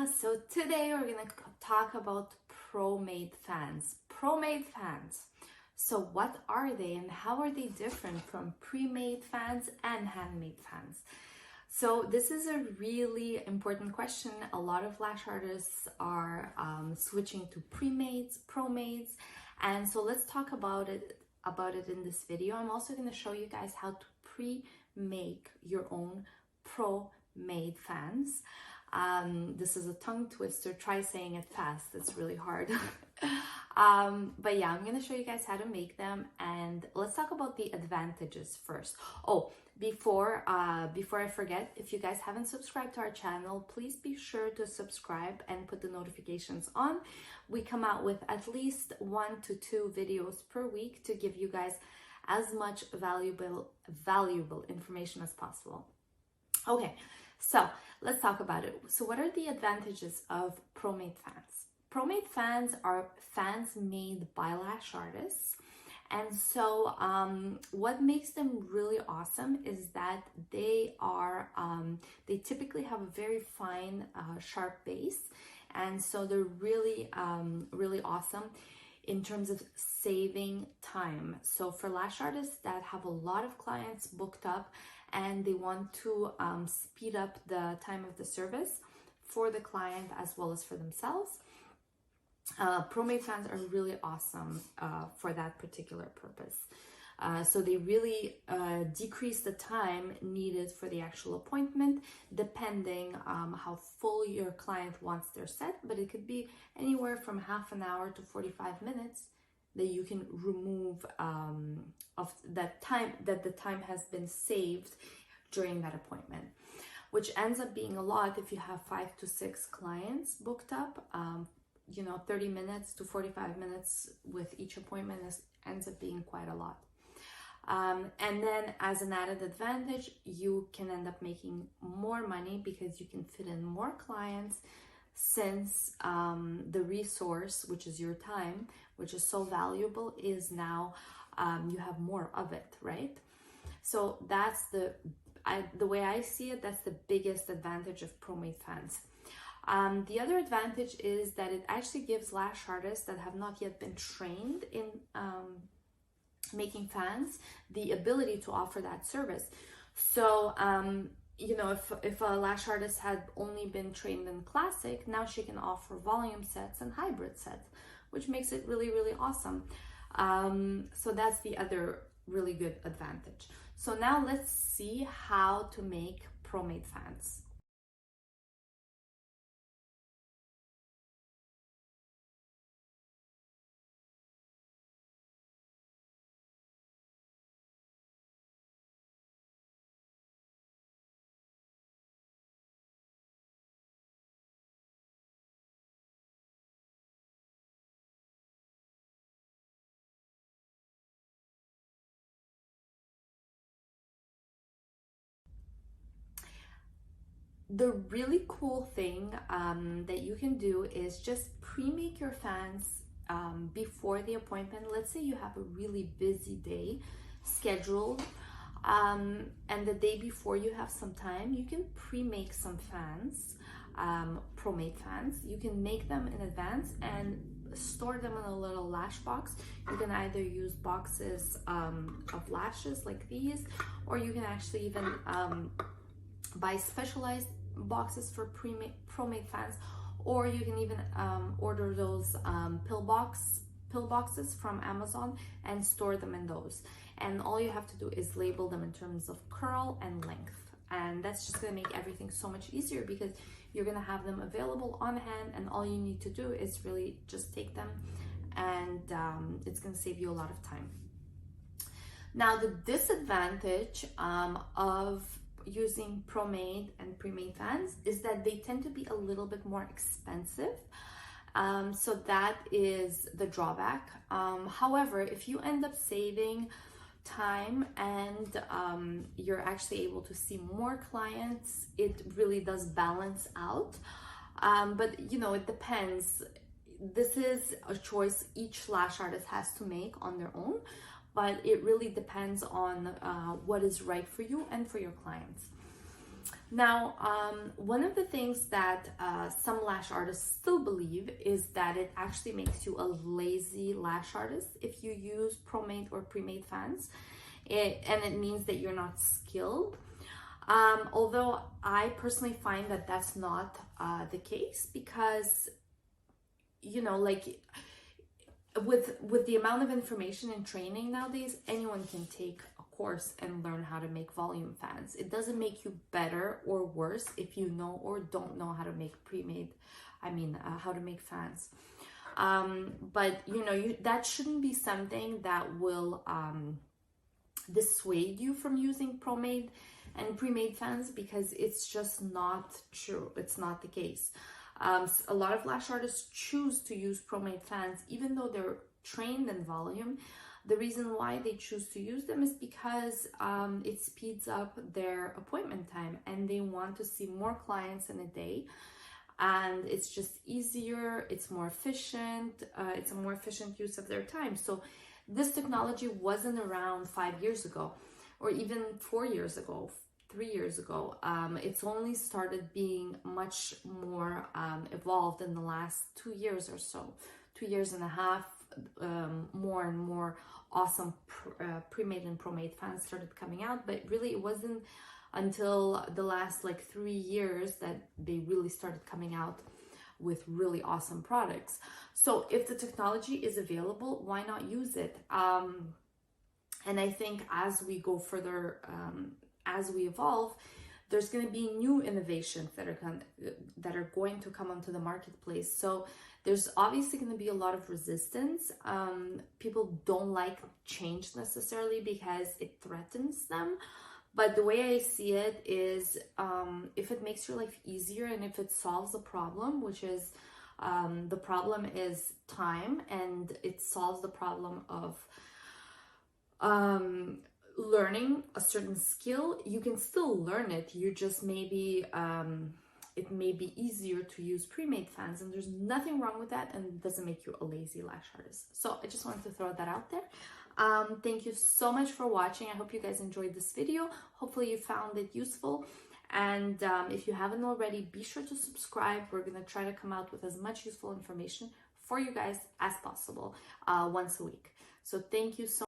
So today we're gonna talk about pro-made fans. Pro-made fans. So what are they and how are they different from pre-made fans and handmade fans? So this is a really important question. A lot of lash artists are switching to pre-mades, pro-mades, and so let's talk about it in this video. I'm also going to show you guys how to pre-make your own pro-made fans. This is a tongue twister. Try saying it fast. It's really hard. But yeah, I'm going to show you guys how to make them, and let's talk about the advantages first. Oh, before I forget, if you guys haven't subscribed to our channel, please be sure to subscribe and put the notifications on. We come out with at least 1 to 2 videos per week to give you guys as much valuable information as possible. Okay, so let's talk about it. So what are the advantages of pro-made fans? Pro-made fans are fans made by lash artists. And so what makes them really awesome is that they typically have a very fine, sharp base. And so they're really, really awesome in terms of saving time. So for lash artists that have a lot of clients booked up and they want to speed up the time of the service for the client as well as for themselves, pro-made fans are really awesome for that particular purpose. So they really decrease the time needed for the actual appointment, depending how full your client wants their set, but it could be anywhere from half an hour to 45 minutes that you can remove of that time, that the time has been saved during that appointment, which ends up being a lot if you have 5 to 6 clients booked up. 30 minutes to 45 minutes with each appointment ends up being quite a lot. And then as an added advantage, you can end up making more money because you can fit in more clients, since the resource, which is your time, which is so valuable, is now you have more of it, right? So that's the way I see it, that's the biggest advantage of pro-made fans. The other advantage is that it actually gives lash artists that have not yet been trained in making fans the ability to offer that service. So, if a lash artist had only been trained in classic, now she can offer volume sets and hybrid sets, which makes it really, really awesome. So that's the other really good advantage. So now let's see how to make pro-made fans. The really cool thing that you can do is just pre-make your fans before the appointment. Let's say you have a really busy day scheduled, and the day before you have some time, you can pre-make some fans, pro-made fans. You can make them in advance and store them in a little lash box. You can either use boxes of lashes like these, or you can actually even buy specialized boxes for pro-made fans, or you can even order those pill boxes from Amazon and store them in those. And all you have to do is label them in terms of curl and length, and that's just going to make everything so much easier because you're going to have them available on hand, and all you need to do is really just take them, and it's going to save you a lot of time. Now, the disadvantage of using pro-made and pre-made fans is that they tend to be a little bit more expensive. So that is the drawback. However, if you end up saving time and you're actually able to see more clients, it really does balance out. But it depends. This is a choice each lash artist has to make on their own, but it really depends on what is right for you and for your clients. Now, one of the things that some lash artists still believe is that it actually makes you a lazy lash artist if you use pro-made or pre-made fans. And it means that you're not skilled. Although I personally find that that's not the case, because, you know, like with the amount of information and training nowadays, anyone can take a course and learn how to make volume fans. It doesn't make you better or worse if you know or don't know how to make pre-made, how to make fans. But you know, that shouldn't be something that will dissuade you from using pro-made and pre-made fans, because it's just not true. It's not the case. A lot of lash artists choose to use pro-made fans even though they're trained in volume. The reason why they choose to use them is because it speeds up their appointment time, and they want to see more clients in a day, and it's just easier, it's more efficient, it's a more efficient use of their time. So this technology wasn't around 5 years ago, or even 4 years ago, 3 years ago. It's only started being much more evolved in the last 2 years or so, 2 years and a half. More and more awesome pre-made and pro-made fans started coming out, but really it wasn't until the last like 3 years that they really started coming out with really awesome products. So if the technology is available, why not use it? And I think as we go further, as we evolve, there's going to be new innovations that are going to come onto the marketplace. So there's obviously going to be a lot of resistance. People don't like change necessarily because it threatens them. But the way I see it is, if it makes your life easier and if it solves a problem, which is the problem is time, and it solves the problem of learning a certain skill, you can still learn it. You just maybe it may be easier to use pre-made fans, and there's nothing wrong with that, and it doesn't make you a lazy lash artist. So I just wanted to throw that out there. Thank you so much for watching. I hope you guys enjoyed this video. Hopefully you found it useful. And if you haven't already, be sure to subscribe. We're going to try to come out with as much useful information for you guys as possible once a week. So thank you so much.